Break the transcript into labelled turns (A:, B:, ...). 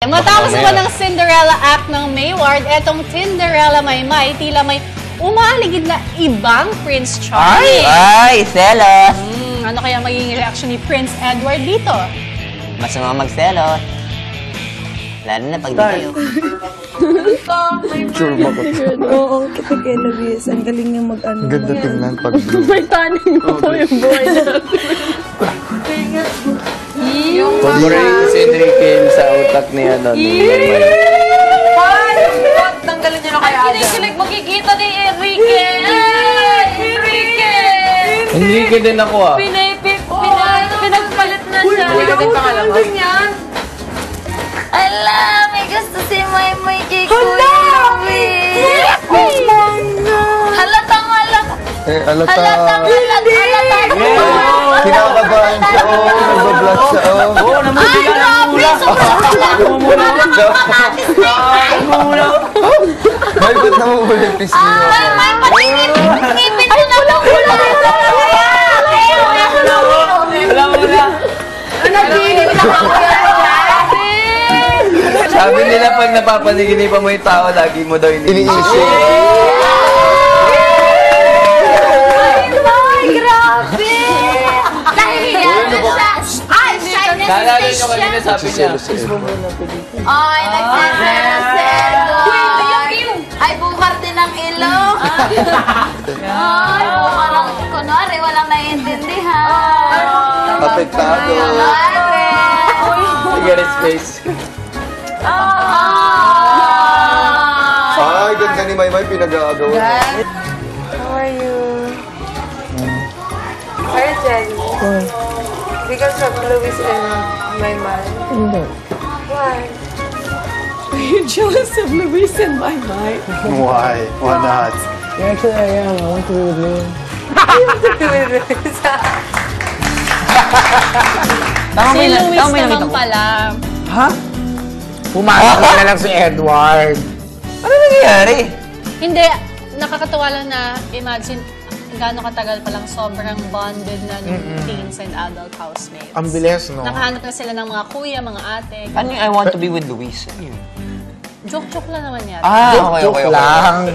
A: Matapos naman ng Cinderella act ng Mayward, etong Tinderella Maymay, tila may umaligid na ibang Prince Charming.
B: Ay, selos!
A: Ano kaya magiging reaction ni Prince Edward dito?
B: Masama magselos. Lalo na pag di kayo.
C: Sure ba ko?
D: Oo, kita kay Lavis. Ang galing niya mag-ano.
C: Ganda tingnan pag blue.
D: May tanin mo po yung buhay natin.
E: Paborin ko si Enrique sa utak ni ano.
F: Tanggalin niyo na kaya Ada. Kinikilig makikita ni Enrique. Enrique!
E: Enrique din ako ah.
F: Pinagpalit na siya.
E: Enrique din pangalan mo?
F: Ala, may gusto si Maymay kay Kuya Luis. Halatang halata. Halatang
C: Kinakabahan siya, nagbablog siya,
E: Oo, namumula, namumula. Namumula.
C: May ba't namumulipis niyo?
F: May patingin. Ngipin din ako.
E: Wala. Sabi nila pag napapaniginipan mo yung tao, lagi mo daw iniisip.
F: Grabe! Nahihiya na siya. Ay, shyness
E: Naalala
F: stage
E: nyo kanina
F: siya.
E: sabi niya.
F: Ay, nagsaselo. Ay, bukar din ang ilong. Ay, bukar ang kunwari, walang naiintindihan.
C: Apektado.
E: Sige, space.
C: Ay, ganda ni Maymay, pinag-aagawan.
G: How are you? Are you jealous? Because of Luis and my man?
D: Hindi.
G: Why?
D: Are you jealous of Luis and my mind?
C: Why? Why not?
D: Yeah, actually, I am. I want to be with Luis.
A: Si Luis naman pala.
B: Ha?
E: Pumasok na lang si Edward.
B: Ano nangyayari?
A: Hindi, nakakatawa lang na imagine gaano katagal palang sobrang bonded na ng teens and adult housemates.
E: Ang bilis, no?
A: Nakahanap na sila ng mga kuya, mga ate.
B: Ano yung I want to be with Luis? Ano yun?
A: Joke-joke lang naman yan.
B: Ah, okay.
E: Joke lang.